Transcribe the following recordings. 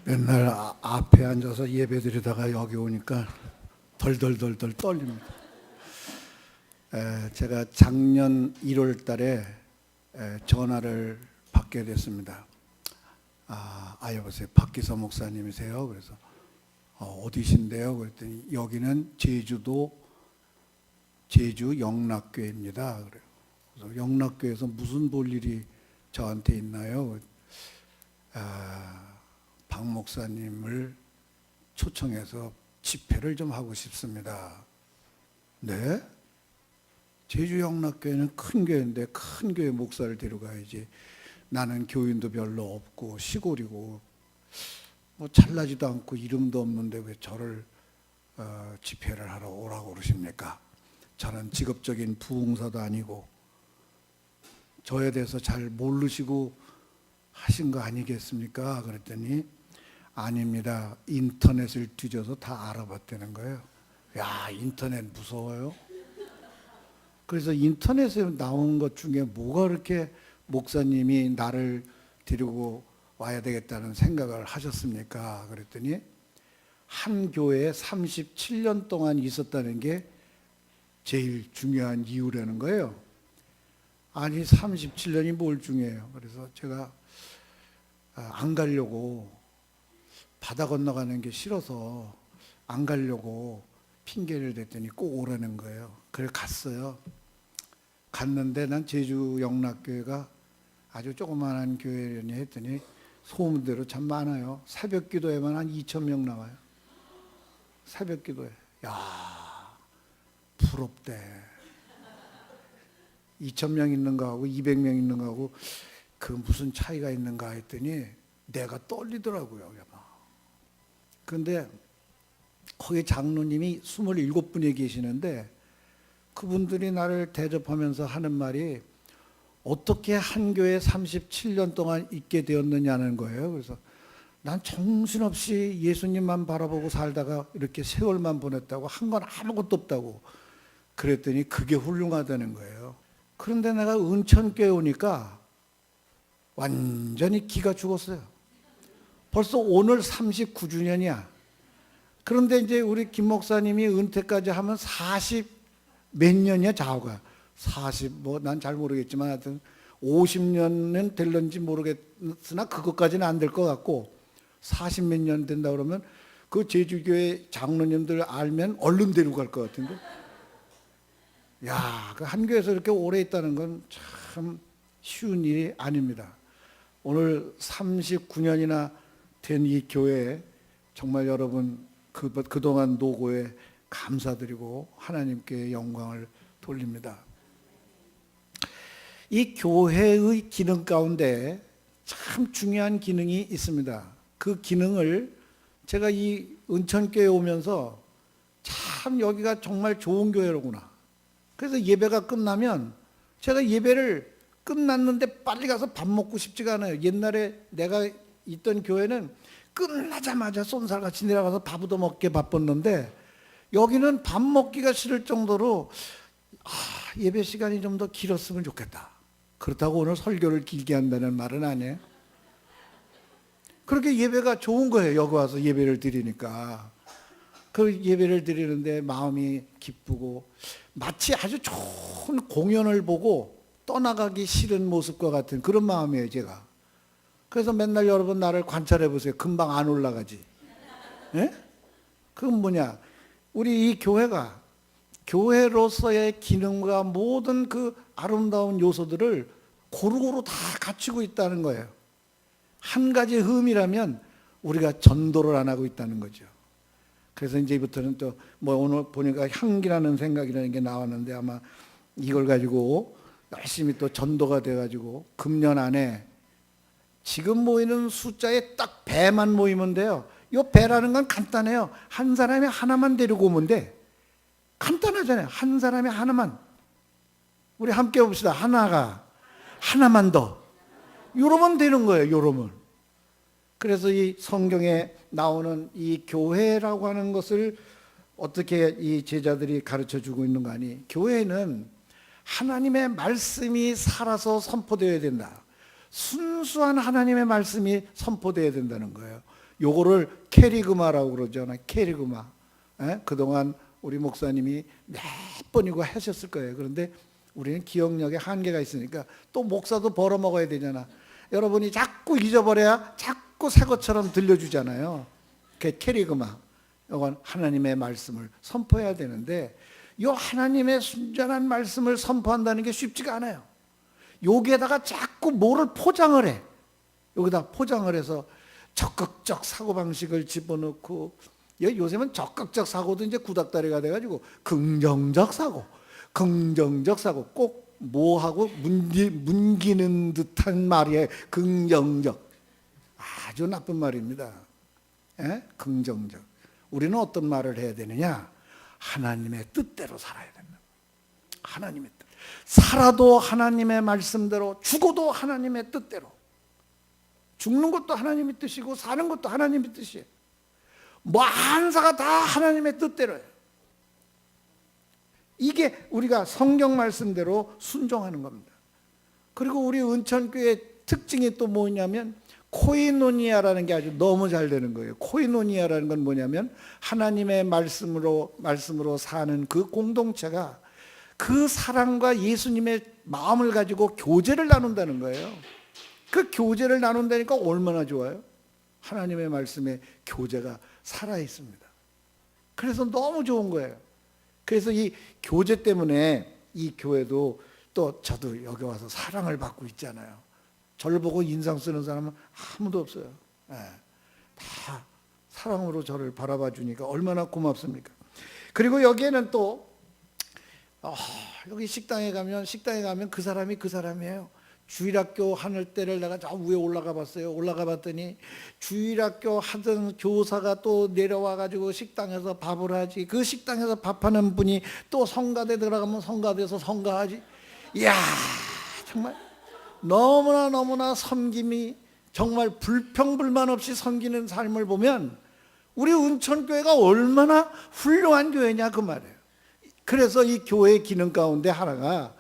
맨날 앞에 앉아서 예배 드리다가 여기 오니까 덜덜덜덜 떨립니다. 제가 작년 1월 달에 전화를 받게 됐습니다. 여보세요. 박기서 목사님이세요? 그래서 어디신데요? 그랬더니 여기는 제주 영락교회입니다. 그래서 영락교회에서 무슨 볼 일이 저한테 있나요? 박 목사님을 초청해서 집회를 좀 하고 싶습니다. 네? 제주 영락교회는 큰 교회인데 큰 교회 목사를 데려가야지. 나는 교인도 별로 없고 시골이고 뭐 잘나지도 않고 이름도 없는데 왜 저를 집회를 하러 오라고 그러십니까? 저는 직업적인 부흥사도 아니고 저에 대해서 잘 모르시고 하신 거 아니겠습니까? 그랬더니 아닙니다. 인터넷을 뒤져서 다 알아봤다는 거예요. 야, 인터넷 무서워요? 그래서 인터넷에 나온 것 중에 뭐가 그렇게 목사님이 나를 데리고 와야 되겠다는 생각을 하셨습니까? 그랬더니 한 교회에 37년 동안 있었다는 게 제일 중요한 이유라는 거예요. 아니 37년이 뭘 중요해요. 그래서 제가 안 가려고, 바다 건너가는 게 싫어서 안 가려고 핑계를 댔더니 꼭 오라는 거예요. 그래 갔어요. 갔는데 난 제주 영락교회가 아주 조그마한 교회니 했더니 소문대로 참 많아요. 새벽 기도에만 한 2,000명 나와요. 새벽 기도에. 야, 부럽대. 2,000명 있는 거하고 200명 있는 거하고 그 무슨 차이가 있는가 했더니 내가 떨리더라고요. 그런데 거기 장로님이 27분이 계시는데 그분들이 나를 대접하면서 하는 말이 어떻게 한 교회에 37년 동안 있게 되었느냐는 거예요. 그래서 난 정신없이 예수님만 바라보고 살다가 이렇게 세월만 보냈다고, 한 건 아무것도 없다고 그랬더니 그게 훌륭하다는 거예요. 그런데 내가 은천교회 오니까 완전히 기가 죽었어요. 벌써 오늘 39주년이야. 그런데 이제 우리 김 목사님이 은퇴까지 하면 40 몇 년이야, 좌우가. 40, 난 잘 모르겠지만 하여튼 50년은 될런지 모르겠으나 그것까지는 안 될 것 같고 40 몇 년 된다 그러면 그 제주교회 장로님들 알면 얼른 데리고 갈 것 같은데. 야, 그 한 교회에서 이렇게 오래 있다는 건 참 쉬운 일이 아닙니다. 오늘 39년이나 된 이 교회에 정말 여러분 그동안 노고에 감사드리고 하나님께 영광을 돌립니다. 이 교회의 기능 가운데 참 중요한 기능이 있습니다. 그 기능을 제가 이 은천교회에 오면서 참 여기가 정말 좋은 교회로구나. 그래서 예배가 끝나면 제가 예배를 끝났는데 빨리 가서 밥 먹고 싶지가 않아요. 옛날에 내가 있던 교회는 끝나자마자 쏜살같이 내려가서 밥 얻어먹게 바빴는데 여기는 밥 먹기가 싫을 정도로 예배 시간이 좀 더 길었으면 좋겠다. 그렇다고 오늘 설교를 길게 한다는 말은 아니에요. 그렇게 예배가 좋은 거예요. 여기 와서 예배를 드리니까. 그 예배를 드리는데 마음이 기쁘고 마치 아주 좋은 공연을 보고 떠나가기 싫은 모습과 같은 그런 마음이에요, 제가. 그래서 맨날 여러분 나를 관찰해 보세요. 금방 안 올라가지. 예? 그건 뭐냐? 우리 이 교회가 교회로서의 기능과 모든 그 아름다운 요소들을 고루고루 다 갖추고 있다는 거예요. 한 가지 흠이라면 우리가 전도를 안 하고 있다는 거죠. 그래서 이제부터는 또 오늘 보니까 향기라는 생각이라는 게 나왔는데 아마 이걸 가지고 열심히 또 전도가 돼가지고 금년 안에 지금 모이는 숫자에 딱 배만 모이면 돼요. 이 배라는 건 간단해요. 한 사람이 하나만 데리고 오면 돼. 간단하잖아요. 한 사람이 하나만. 우리 함께 봅시다. 하나만 더. 요러면 되는 거예요. 요러면. 그래서 이 성경에 나오는 이 교회라고 하는 것을 어떻게 이 제자들이 가르쳐 주고 있는 거 아니? 교회는 하나님의 말씀이 살아서 선포되어야 된다. 순수한 하나님의 말씀이 선포되어야 된다는 거예요. 요거를 캐리그마라고 그러잖아요. 캐리그마. 그동안 우리 목사님이 몇 번이고 하셨을 거예요. 그런데 우리는 기억력에 한계가 있으니까 또 목사도 벌어먹어야 되잖아. 여러분이 자꾸 잊어버려야 자꾸 새 것처럼 들려주잖아요. 그게 캐리그마. 이건 하나님의 말씀을 선포해야 되는데 이 하나님의 순전한 말씀을 선포한다는 게 쉽지가 않아요. 여기에다가 자꾸 뭐를 포장을 해. 여기다 포장을 해서 적극적 사고방식을 집어넣고, 요새는 적극적 사고도 이제 구닥다리가 돼가지고 긍정적 사고 꼭 뭐하고 문기는 듯한 말이에요. 긍정적. 아주 나쁜 말입니다. 긍정적. 우리는 어떤 말을 해야 되느냐? 하나님의 뜻대로 살아야 된다. 하나님의 뜻. 살아도 하나님의 말씀대로, 죽어도 하나님의 뜻대로. 죽는 것도 하나님의 뜻이고 사는 것도 하나님의 뜻이에요. 뭐 한사가 다 하나님의 뜻대로예요. 이게 우리가 성경 말씀대로 순종하는 겁니다. 그리고 우리 은천교회 특징이 또 뭐냐면 코이노니아라는 게 아주 너무 잘 되는 거예요. 코이노니아라는 건 뭐냐면 하나님의 말씀으로 사는 그 공동체가 그 사랑과 예수님의 마음을 가지고 교제를 나눈다는 거예요. 그 교제를 나눈다니까 얼마나 좋아요? 하나님의 말씀에 교제가 살아있습니다. 그래서 너무 좋은 거예요. 그래서 이 교제 때문에 이 교회도 또 저도 여기 와서 사랑을 받고 있잖아요. 저를 보고 인상 쓰는 사람은 아무도 없어요. 다 사랑으로 저를 바라봐 주니까 얼마나 고맙습니까? 그리고 여기에는 또 여기 식당에 가면 그 사람이 그 사람이에요. 주일학교 하늘 때를 내가 저 위에 올라가 봤어요. 올라가 봤더니 주일학교 하던 교사가 또 내려와 가지고 식당에서 밥을 하지. 그 식당에서 밥하는 분이 또 성가대 들어가면 성가대에서 성가하지. 이야, 정말 너무나 섬김이 정말 불평불만 없이 섬기는 삶을 보면 우리 은천교회가 얼마나 훌륭한 교회냐 그 말이에요. 그래서 이 교회의 기능 가운데 하나가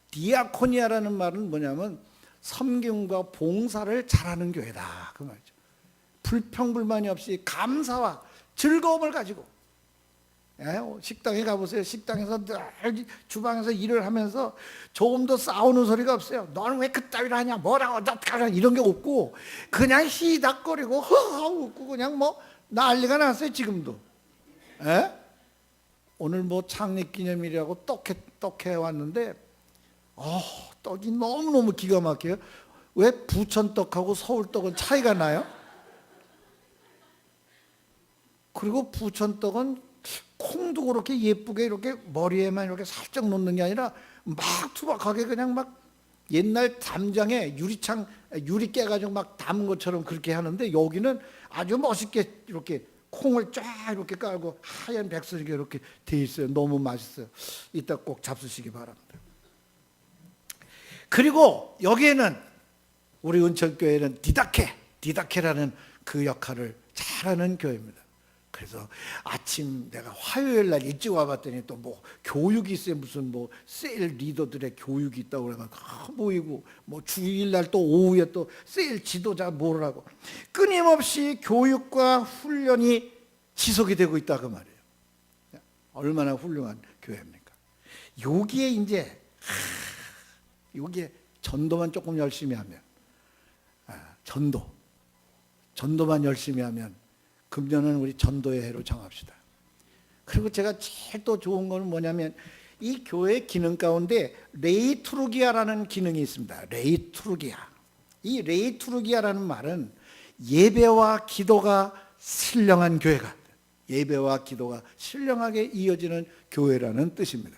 디아코니아라는 말은 뭐냐면 섬김과 봉사를 잘하는 교회다 그 말이죠. 불평불만이 없이 감사와 즐거움을 가지고 식당에 가보세요. 식당에서 늘 주방에서 일을 하면서 조금 더 싸우는 소리가 없어요. 너는 왜 그따위로 하냐, 뭐라고 어떡하냐 이런 게 없고 그냥 히닥거리고 허허 웃고 그냥 뭐 난리가 났어요 지금도. 오늘 뭐 창립기념일이라고 떡해 왔는데 떡이 너무너무 기가 막혀요. 왜 부천떡하고 서울떡은 차이가 나요? 그리고 부천떡은 콩도 그렇게 예쁘게 이렇게 머리에만 이렇게 살짝 놓는 게 아니라 막 투박하게 그냥 막 옛날 담장에 유리 깨가지고 막 담은 것처럼 그렇게 하는데 여기는 아주 멋있게 이렇게 콩을 쫙 이렇게 깔고 하얀 백설기가 이렇게 돼 있어요. 너무 맛있어요. 이따 꼭 잡수시기 바랍니다. 그리고 여기에는 우리 은천교회는 디다케라는 그 역할을 잘하는 교회입니다. 그래서 아침 내가 화요일 날 일찍 와봤더니 또 뭐 교육이 있어요. 무슨 뭐 세일 리더들의 교육이 있다고 그래가지고 모이고 뭐 주일 날 또 오후에 또 세일 지도자 모으라고 끊임없이 교육과 훈련이 지속이 되고 있다 그 말이에요. 얼마나 훌륭한 교회입니까? 여기에 이제 여기에 전도만 조금 열심히 하면 전도만 열심히 하면 금년은 우리 전도의 해로 정합시다. 그리고 제가 제일 또 좋은 거는 뭐냐면 이 교회 기능 가운데 레이투르기아라는 기능이 있습니다. 레이투르기아. 이 레이투르기아라는 말은 예배와 기도가 신령한 교회가, 예배와 기도가 신령하게 이어지는 교회라는 뜻입니다.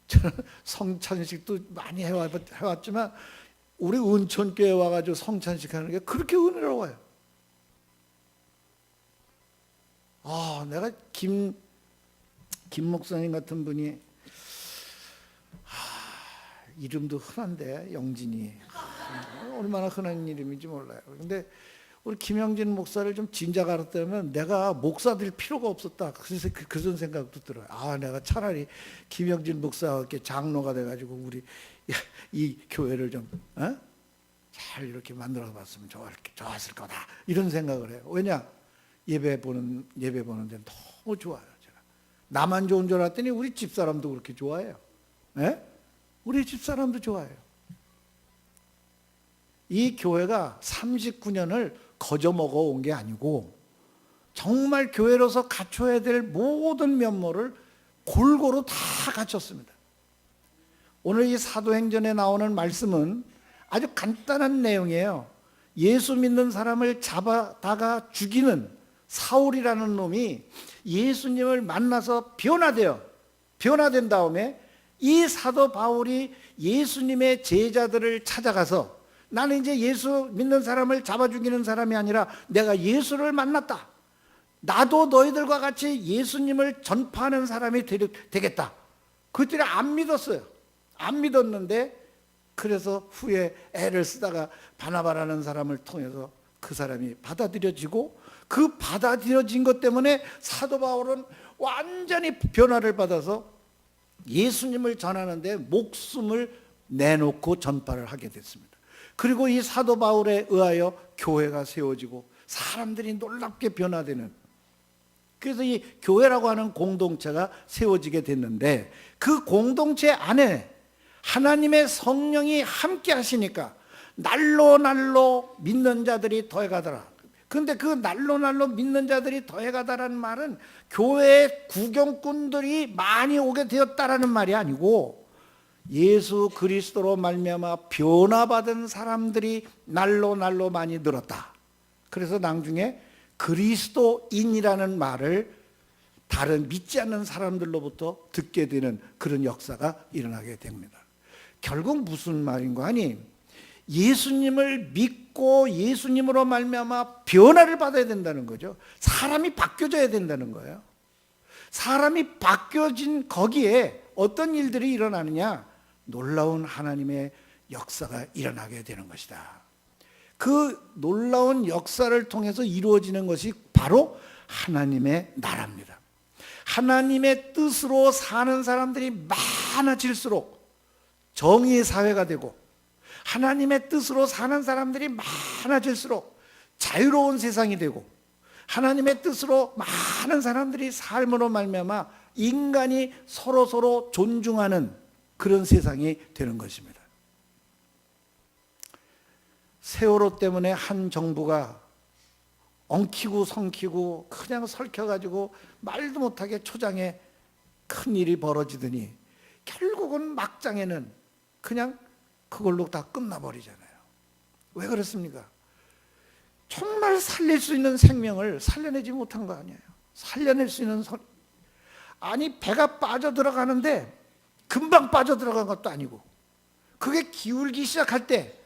저는 성찬식도 많이 해왔지만 우리 은천교회 와가지고 성찬식 하는 게 그렇게 은혜로워요. 내가 김 목사님 같은 분이 이름도 흔한데 영진이 얼마나 흔한 이름인지 몰라요. 근데 우리 김영진 목사를 좀 진작 알았다면 내가 목사 될 필요가 없었다. 그런 생각도 들어요. 내가 차라리 김영진 목사와 함께 장로가 돼가지고 우리 이 교회를 좀 잘 이렇게 만들어 봤으면 좋았을 거다 이런 생각을 해요. 왜냐? 예배 보는 데는 너무 좋아요. 제가 나만 좋은 줄 알았더니 우리 집사람도 그렇게 좋아해요. 네? 우리 집사람도 좋아해요. 이 교회가 39년을 거저 먹어 온 게 아니고 정말 교회로서 갖춰야 될 모든 면모를 골고루 다 갖췄습니다. 오늘 이 사도행전에 나오는 말씀은 아주 간단한 내용이에요. 예수 믿는 사람을 잡아다가 죽이는 사울이라는 놈이 예수님을 만나서 변화돼요. 변화된 다음에 이 사도 바울이 예수님의 제자들을 찾아가서 나는 이제 예수 믿는 사람을 잡아 죽이는 사람이 아니라 내가 예수를 만났다. 나도 너희들과 같이 예수님을 전파하는 사람이 되겠다. 그들이 안 믿었어요. 안 믿었는데 그래서 후에 애를 쓰다가 바나바라는 사람을 통해서 그 사람이 받아들여지고 그 받아들여진 것 때문에 사도 바울은 완전히 변화를 받아서 예수님을 전하는데 목숨을 내놓고 전파를 하게 됐습니다. 그리고 이 사도 바울에 의하여 교회가 세워지고 사람들이 놀랍게 변화되는, 그래서 이 교회라고 하는 공동체가 세워지게 됐는데 그 공동체 안에 하나님의 성령이 함께 하시니까 날로 믿는 자들이 더해가더라. 그런데 그 날로 믿는 자들이 더해가다라는 말은 교회에 구경꾼들이 많이 오게 되었다라는 말이 아니고 예수 그리스도로 말미암아 변화받은 사람들이 날로 많이 늘었다. 그래서 나중에 그리스도인이라는 말을 다른 믿지 않는 사람들로부터 듣게 되는 그런 역사가 일어나게 됩니다. 결국 무슨 말인가 하니 예수님을 믿고 예수님으로 말미암아 변화를 받아야 된다는 거죠. 사람이 바뀌어져야 된다는 거예요. 사람이 바뀌어진 거기에 어떤 일들이 일어나느냐? 놀라운 하나님의 역사가 일어나게 되는 것이다. 그 놀라운 역사를 통해서 이루어지는 것이 바로 하나님의 나라입니다. 하나님의 뜻으로 사는 사람들이 많아질수록 정의의 사회가 되고 하나님의 뜻으로 사는 사람들이 많아질수록 자유로운 세상이 되고 하나님의 뜻으로 많은 사람들이 삶으로 말미암아 인간이 서로 존중하는 그런 세상이 되는 것입니다. 세월호 때문에 한 정부가 엉키고 성키고 그냥 설켜가지고 말도 못하게 초장에 큰 일이 벌어지더니 결국은 막장에는 그냥 그걸로 다 끝나버리잖아요. 왜 그렇습니까? 정말 살릴 수 있는 생명을 살려내지 못한 거 아니에요. 살려낼 수 있는 아니 배가 빠져들어가는데 금방 빠져들어간 것도 아니고 그게 기울기 시작할 때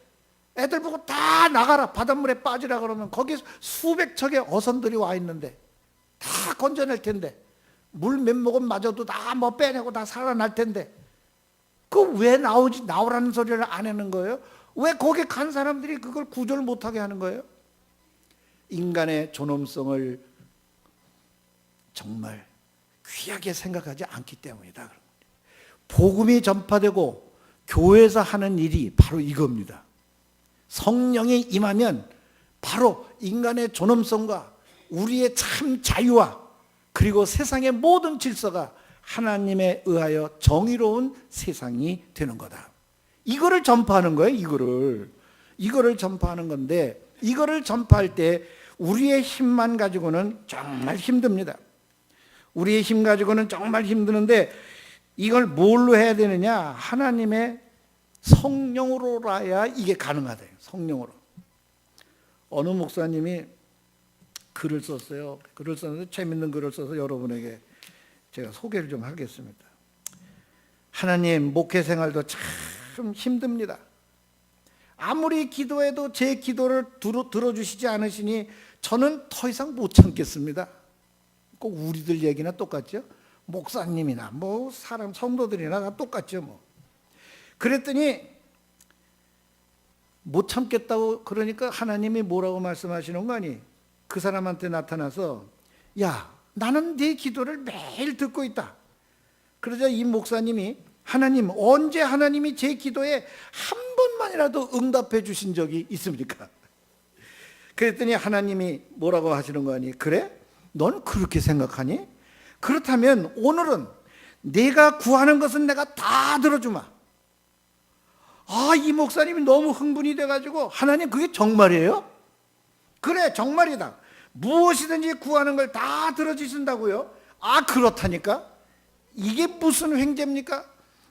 애들 보고 다 나가라 바닷물에 빠지라 그러면 거기에 수백 척의 어선들이 와 있는데 다 건져낼 텐데 물 몇 모금 맞아도 다 뭐 빼내고 다 살아날 텐데 그 왜 나오라는 소리를 안 하는 거예요? 왜 거기 간 사람들이 그걸 구조를 못하게 하는 거예요? 인간의 존엄성을 정말 귀하게 생각하지 않기 때문이다. 복음이 전파되고 교회에서 하는 일이 바로 이겁니다. 성령이 임하면 바로 인간의 존엄성과 우리의 참 자유와 그리고 세상의 모든 질서가 하나님에 의하여 정의로운 세상이 되는 거다. 이거를 전파하는 거예요. 이거를 전파하는 건데 이거를 전파할 때 우리의 힘만 가지고는 정말 힘듭니다. 우리의 힘 가지고는 정말 힘드는데 이걸 뭘로 해야 되느냐? 하나님의 성령으로라야 이게 가능하대요. 성령으로. 어느 목사님이 글을 썼어요. 글을 썼는데 재밌는 글을 써서 여러분에게 제가 소개를 좀 하겠습니다. 하나님, 목회 생활도 참 힘듭니다. 아무리 기도해도 제 기도를 들어주시지 않으시니 저는 더 이상 못 참겠습니다. 꼭 우리들 얘기나 똑같죠? 목사님이나 뭐 사람 성도들이나 다 똑같죠 뭐. 그랬더니 못 참겠다고 그러니까 하나님이 뭐라고 말씀하시는 거 아니? 그 사람한테 나타나서 야, 나는 네 기도를 매일 듣고 있다. 그러자 이 목사님이 하나님, 언제 하나님이 제 기도에 한 번만이라도 응답해 주신 적이 있습니까? 그랬더니 하나님이 뭐라고 하시는 거 아니? 그래? 넌 그렇게 생각하니? 그렇다면 오늘은 내가 구하는 것은 내가 다 들어주마. 이 목사님이 너무 흥분이 돼가지고, 하나님 그게 정말이에요? 그래, 정말이다. 무엇이든지 구하는 걸 다 들어주신다고요? 그렇다니까? 이게 무슨 횡재입니까?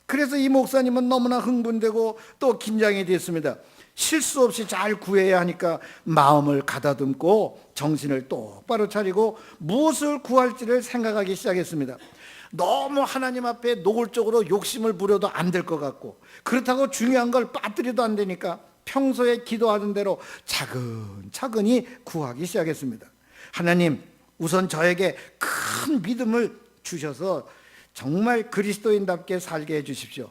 그래서 이 목사님은 너무나 흥분되고 또 긴장이 됐습니다. 실수 없이 잘 구해야 하니까 마음을 가다듬고 정신을 똑바로 차리고 무엇을 구할지를 생각하기 시작했습니다. 너무 하나님 앞에 노골적으로 욕심을 부려도 안 될 것 같고, 그렇다고 중요한 걸 빠뜨려도 안 되니까 평소에 기도하던 대로 차근차근히 구하기 시작했습니다. 하나님, 우선 저에게 큰 믿음을 주셔서 정말 그리스도인답게 살게 해주십시오.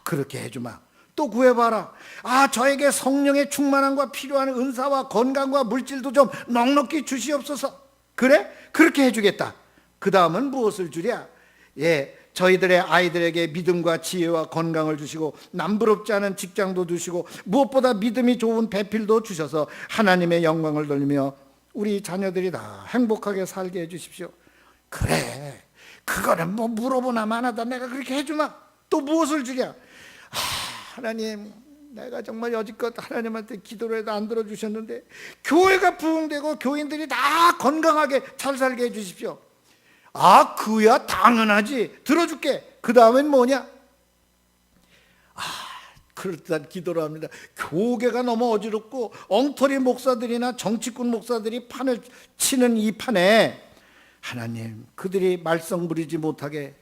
그렇게 해주마. 또 구해봐라. 저에게 성령의 충만함과 필요한 은사와 건강과 물질도 좀 넉넉히 주시옵소서. 그래? 그렇게 해주겠다. 그 다음은 무엇을 주랴? 저희들의 아이들에게 믿음과 지혜와 건강을 주시고 남부럽지 않은 직장도 주시고 무엇보다 믿음이 좋은 배필도 주셔서 하나님의 영광을 돌리며 우리 자녀들이 다 행복하게 살게 해주십시오. 그래, 그거는 뭐 물어보나 마나다. 내가 그렇게 해주마. 또 무엇을 주랴? 하나님, 내가 정말 여지껏 하나님한테 기도를 해도 안 들어주셨는데 교회가 부흥되고 교인들이 다 건강하게 잘 살게 해주십시오. 그야 당연하지. 들어줄게. 그 다음엔 뭐냐? 그럴듯한 기도를 합니다. 교계가 너무 어지럽고 엉터리 목사들이나 정치꾼 목사들이 판을 치는 이 판에 하나님, 그들이 말썽 부리지 못하게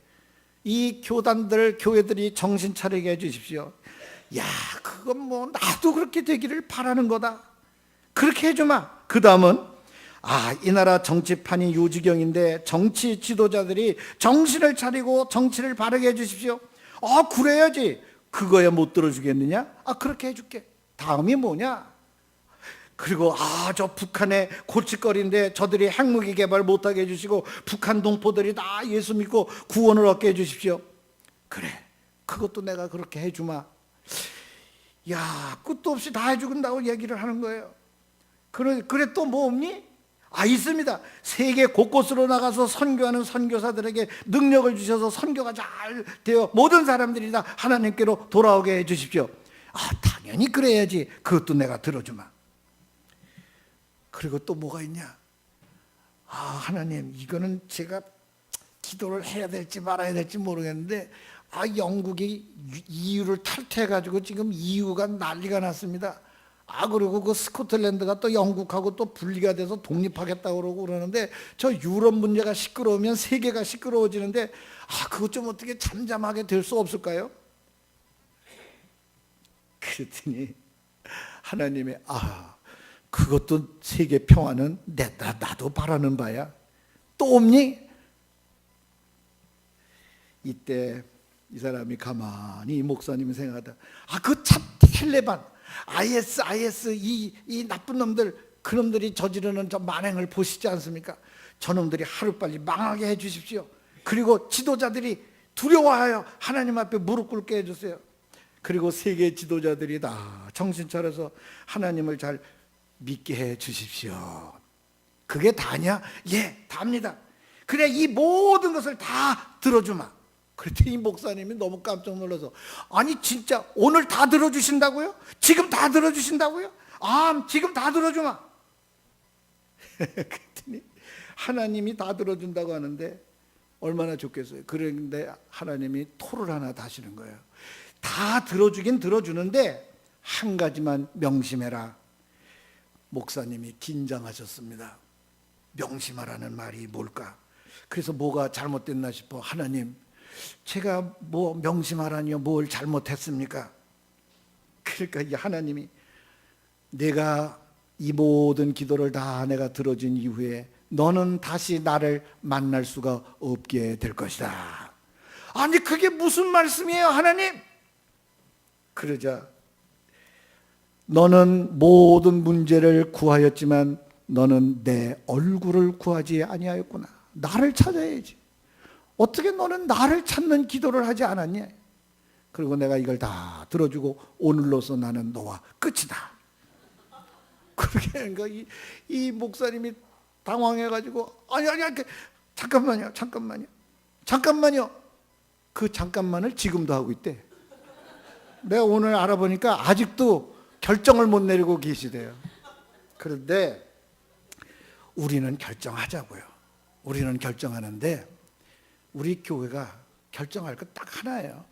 이 교단들, 교회들이 정신 차리게 해주십시오. 그건 뭐 나도 그렇게 되기를 바라는 거다. 그렇게 해주마. 그 다음은 이 나라 정치판이 요지경인데 정치 지도자들이 정신을 차리고 정치를 바르게 해주십시오. 그래야지. 그거야 못 들어주겠느냐? 그렇게 해줄게. 다음이 뭐냐? 그리고 저 북한의 골칫거리인데 저들이 핵무기 개발 못하게 해주시고 북한 동포들이 다 예수 믿고 구원을 얻게 해주십시오. 그래, 그것도 내가 그렇게 해주마. 끝도 없이 다 해주긴다고 얘기를 하는 거예요. 그래 또 뭐 없니? 있습니다. 세계 곳곳으로 나가서 선교하는 선교사들에게 능력을 주셔서 선교가 잘 되어 모든 사람들이 다 하나님께로 돌아오게 해주십시오. 당연히 그래야지. 그것도 내가 들어주마. 그리고 또 뭐가 있냐? 하나님, 이거는 제가 기도를 해야 될지 말아야 될지 모르겠는데 영국이 EU를 탈퇴해가지고 지금 EU가 난리가 났습니다. 그리고 그 스코틀랜드가 또 영국하고 또 분리가 돼서 독립하겠다고 그러는데 저 유럽 문제가 시끄러우면 세계가 시끄러워지는데 그것 좀 어떻게 잠잠하게 될 수 없을까요? 그랬더니 하나님이 그것도 세계 평화는 나도 바라는 바야. 또 없니? 이때 이 사람이 가만히 이 목사님이 생각하다. 그 참 텔레반, IS 이 나쁜 놈들, 그놈들이 저지르는 저 만행을 보시지 않습니까? 저놈들이 하루빨리 망하게 해주십시오. 그리고 지도자들이 두려워하여 하나님 앞에 무릎 꿇게 해주세요. 그리고 세계 지도자들이 다 정신 차려서 하나님을 잘 믿게 해주십시오. 그게 다냐? 답니다. 그래, 이 모든 것을 다 들어주마. 그랬더니 이 목사님이 너무 깜짝 놀라서 진짜 오늘 다 들어주신다고요? 지금 다 들어주신다고요? 지금 다 들어주마. 그랬더니 하나님이 다 들어준다고 하는데 얼마나 좋겠어요. 그런데 하나님이 토를 하나 다시는 거예요. 다 들어주긴 들어주는데 한 가지만 명심해라. 목사님이 긴장하셨습니다. 명심하라는 말이 뭘까? 그래서 뭐가 잘못됐나 싶어. 하나님, 제가 뭐 명심하라니요? 뭘 잘못했습니까? 그러니까 이 하나님이 내가 이 모든 기도를 다 내가 들어준 이후에 너는 다시 나를 만날 수가 없게 될 것이다. 그게 무슨 말씀이에요, 하나님? 그러자 너는 모든 문제를 구하였지만 너는 내 얼굴을 구하지 아니하였구나. 나를 찾아야지. 어떻게 너는 나를 찾는 기도를 하지 않았냐? 그리고 내가 이걸 다 들어주고 오늘로서 나는 너와 끝이다. 그렇게 그러니까 이 목사님이 당황해가지고 아니 잠깐만요. 그 잠깐만을 지금도 하고 있대. 내가 오늘 알아보니까 아직도 결정을 못 내리고 계시대요. 그런데 우리는 결정하자고요. 우리는 결정하는데 우리 교회가 결정할 것 딱 하나예요.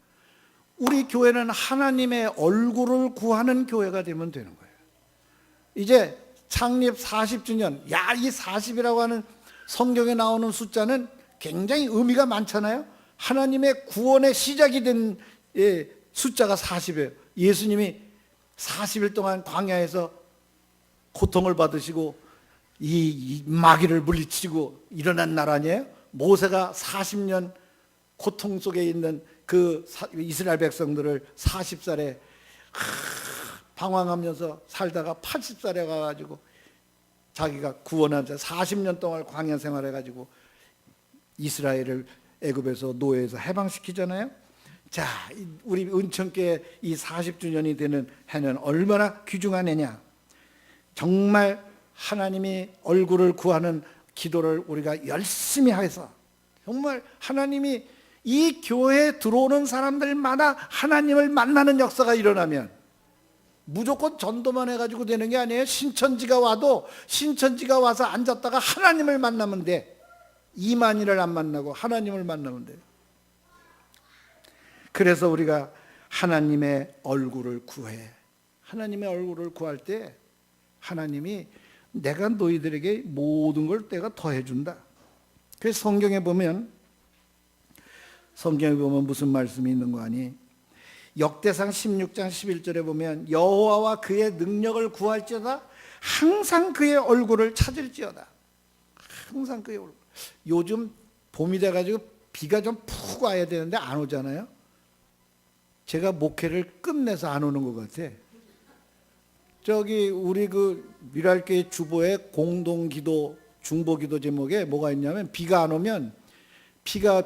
우리 교회는 하나님의 얼굴을 구하는 교회가 되면 되는 거예요. 이제 창립 40주년, 이 40이라고 하는 성경에 나오는 숫자는 굉장히 의미가 많잖아요. 하나님의 구원의 시작이 된 숫자가 40이에요. 예수님이 40일 동안 광야에서 고통을 받으시고 이 마귀를 물리치고 일어난 날 아니에요? 모세가 40년 고통 속에 있는 그 이스라엘 백성들을 40살에 방황하면서 살다가 80살에 가가지고 자기가 구원한 자 40년 동안 광야 생활해가지고 이스라엘을 애굽에서 노예에서 해방시키잖아요. 자, 우리 은천교회 이 40주년이 되는 해는 얼마나 귀중한 해냐. 정말 하나님이 얼굴을 구하는 기도를 우리가 열심히 해서 정말 하나님이 이 교회에 들어오는 사람들마다 하나님을 만나는 역사가 일어나면 무조건 전도만 해가지고 되는 게 아니에요. 신천지가 와서 앉았다가 하나님을 만나면 돼. 이만희를 안 만나고 하나님을 만나면 돼요. 그래서 우리가 하나님의 얼굴을 구해. 하나님의 얼굴을 구할 때 하나님이 내가 너희들에게 모든 걸 내가 더해준다. 그래서 성경에 보면 무슨 말씀이 있는 거 아니? 역대상 16장 11절에 보면 여호와와 그의 능력을 구할지어다 항상 그의 얼굴을 찾을지어다. 항상 그의 얼굴. 요즘 봄이 돼가지고 비가 좀 푹 와야 되는데 안 오잖아요. 제가 목회를 끝내서 안 오는 것 같아. 저기 우리 그 미랄교회 주보의 공동기도 중보기도 제목에 뭐가 있냐면 비가 안 오면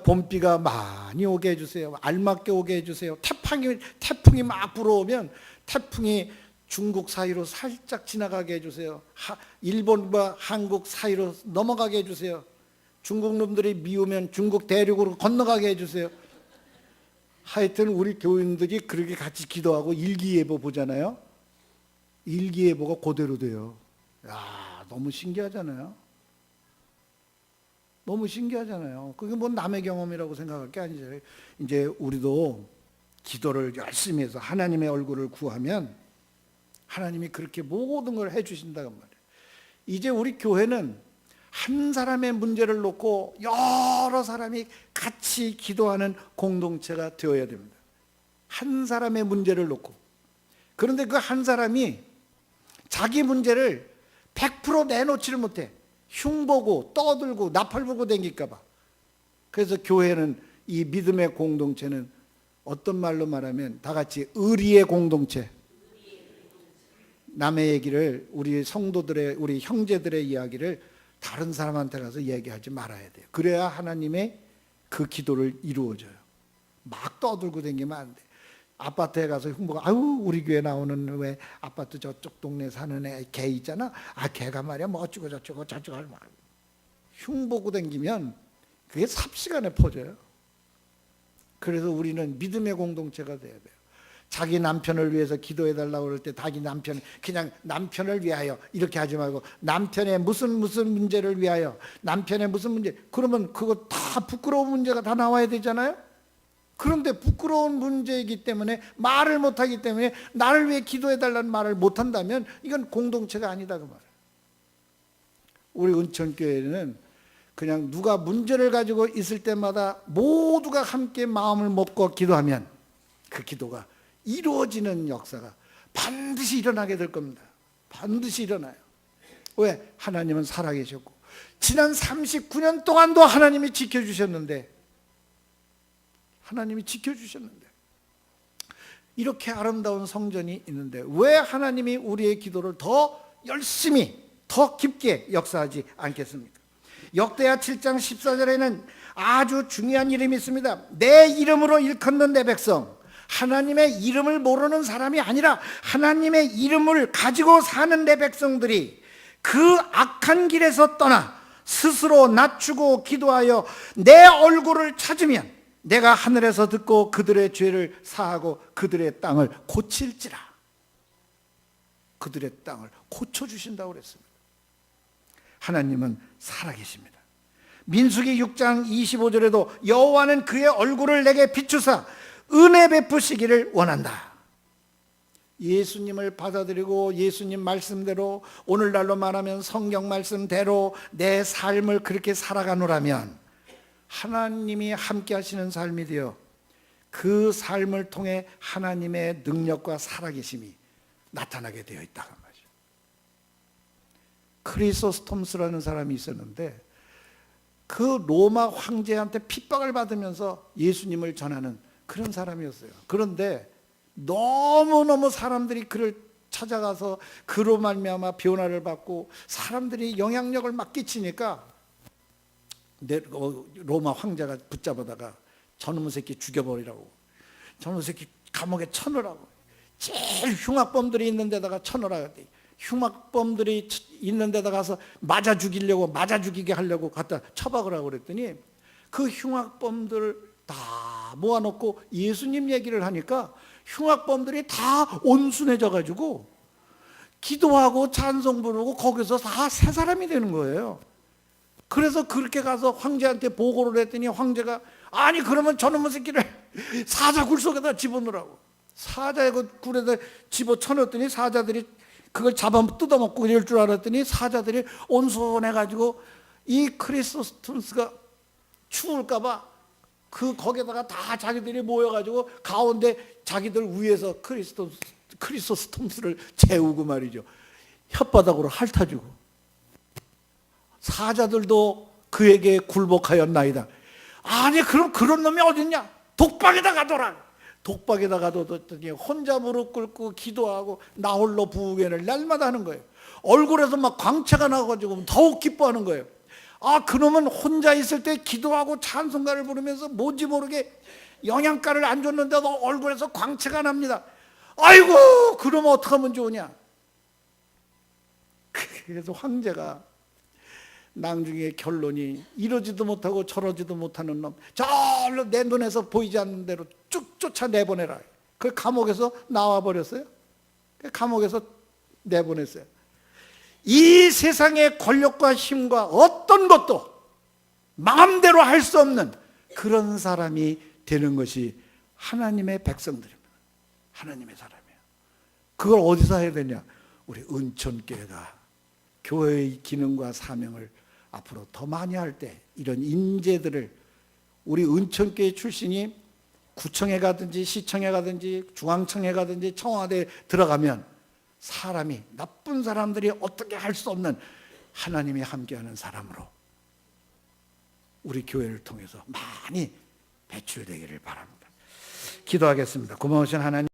봄비가 많이 오게 해주세요. 알맞게 오게 해주세요. 태풍이 막 불어오면 태풍이 중국 사이로 살짝 지나가게 해주세요. 일본과 한국 사이로 넘어가게 해주세요. 중국 놈들이 미우면 중국 대륙으로 건너가게 해주세요. 하여튼 우리 교인들이 그렇게 같이 기도하고 일기예보 보잖아요. 일기예보가 그대로 돼요. 야, 너무 신기하잖아요. 너무 신기하잖아요. 그게 뭐 남의 경험이라고 생각할 게 아니잖아요. 이제 우리도 기도를 열심히 해서 하나님의 얼굴을 구하면 하나님이 그렇게 모든 걸 해주신다는 말이에요. 이제 우리 교회는 한 사람의 문제를 놓고 여러 사람이 같이 기도하는 공동체가 되어야 됩니다. 한 사람의 문제를 놓고. 그런데 그 한 사람이 자기 문제를 100% 내놓지를 못해. 흉보고 떠들고 나팔보고 댕길까 봐. 그래서 교회는 이 믿음의 공동체는 어떤 말로 말하면 다 같이 의리의 공동체. 남의 얘기를 우리 성도들의 우리 형제들의 이야기를 다른 사람한테 가서 얘기하지 말아야 돼요. 그래야 하나님의 그 기도를 이루어져요. 막 떠들고 댕기면 안 돼. 아파트에 가서 흉보가 아유 우리 교회 나오는 왜 아파트 저쪽 동네 사는 걔 있잖아. 걔가 말이야 뭐 어쩌고 저쩌고 말 흉보고 댕기면 그게 삽시간에 퍼져요. 그래서 우리는 믿음의 공동체가 돼야 돼요. 자기 남편을 위해서 기도해달라고 그럴 때 자기 남편 그냥 남편을 위하여 이렇게 하지 말고 남편의 무슨 문제를 위하여 남편의 무슨 문제 그러면 그거 다 부끄러운 문제가 다 나와야 되잖아요. 그런데 부끄러운 문제이기 때문에 말을 못하기 때문에 나를 위해 기도해달라는 말을 못한다면 이건 공동체가 아니다 그 말이에요. 우리 은천교회는 그냥 누가 문제를 가지고 있을 때마다 모두가 함께 마음을 먹고 기도하면 그 기도가 이루어지는 역사가 반드시 일어나게 될 겁니다. 반드시 일어나요. 왜? 하나님은 살아계셨고 지난 39년 동안도 하나님이 지켜주셨는데 이렇게 아름다운 성전이 있는데 왜 하나님이 우리의 기도를 더 열심히 더 깊게 역사하지 않겠습니까? 역대하 7장 14절에는 아주 중요한 이름이 있습니다. 내 이름으로 일컫는 내 백성 하나님의 이름을 모르는 사람이 아니라 하나님의 이름을 가지고 사는 내 백성들이 그 악한 길에서 떠나 스스로 낮추고 기도하여 내 얼굴을 찾으면 내가 하늘에서 듣고 그들의 죄를 사하고 그들의 땅을 고칠지라. 그들의 땅을 고쳐주신다고 그랬습니다. 하나님은 살아계십니다. 민수기 6장 25절에도 여호와는 그의 얼굴을 내게 비추사 은혜 베푸시기를 원한다. 예수님을 받아들이고 예수님 말씀대로, 오늘날로 말하면 성경 말씀대로 내 삶을 그렇게 살아가노라면 하나님이 함께 하시는 삶이 되어 그 삶을 통해 하나님의 능력과 살아계심이 나타나게 되어 있다는 말이죠. 크리소스톰스라는 사람이 있었는데 그 로마 황제한테 핍박을 받으면서 예수님을 전하는 그런 사람이었어요. 그런데 너무너무 사람들이 그를 찾아가서 그로 말미암아 변화를 받고 사람들이 영향력을 막 끼치니까 로마 황제가 붙잡아다가 저놈의 새끼 죽여버리라고, 저놈의 새끼 감옥에 쳐넣으라고, 제일 흉악범들이 있는 데다가 쳐넣으라고. 흉악범들이 있는 데다 가서 맞아 죽이게 하려고 갖다 처박을 하고 그랬더니 그 흉악범들 다 모아놓고 예수님 얘기를 하니까 흉악범들이 다 온순해져 가지고 기도하고 찬송 부르고 거기서 다 새 사람이 되는 거예요. 그래서 그렇게 가서 황제한테 보고를 했더니 황제가 아니 그러면 저놈의 새끼를 사자굴 속에다 집어넣으라고. 사자의 굴에다 집어쳐넣었더니 사자들이 그걸 잡아 뜯어먹고 이럴 줄 알았더니 사자들이 온순해가지고 이 크리소스톰스가 추울까봐 거기다가 다 자기들이 모여가지고 가운데 자기들 위에서 크리소스톰스를 재우고 말이죠. 혓바닥으로 핥아주고 사자들도 그에게 굴복하였나이다. 아니 그럼 그런 놈이 어딨냐? 독박에다 가둬라. 독박에다 가뒀더니 혼자 무릎 꿇고 기도하고 나 홀로 부흥회를 날마다 하는 거예요. 얼굴에서 막 광채가 나가지고 더욱 기뻐하는 거예요. 아 그놈은 혼자 있을 때 기도하고 찬송가를 부르면서 뭔지 모르게 영양가를 안 줬는데도 얼굴에서 광채가 납니다. 아이고 그러면 어떻게 하면 좋으냐. 그래서 황제가 나중에 결론이 이러지도 못하고 저러지도 못하는 놈 절로 내 눈에서 보이지 않는 대로 쭉 쫓아내보내라. 그 감옥에서 나와버렸어요. 그 감옥에서 내보냈어요. 이 세상의 권력과 힘과 어떤 것도 마음대로 할 수 없는 그런 사람이 되는 것이 하나님의 백성들입니다. 하나님의 사람이에요. 그걸 어디서 해야 되냐? 우리 은천교회가 교회의 기능과 사명을 앞으로 더 많이 할 때 이런 인재들을, 우리 은천교회 출신이 구청에 가든지 시청에 가든지 중앙청에 가든지 청와대에 들어가면 사람이, 나쁜 사람들이 어떻게 할 수 없는 하나님이 함께하는 사람으로 우리 교회를 통해서 많이 배출되기를 바랍니다. 기도하겠습니다. 고마우신 하나님,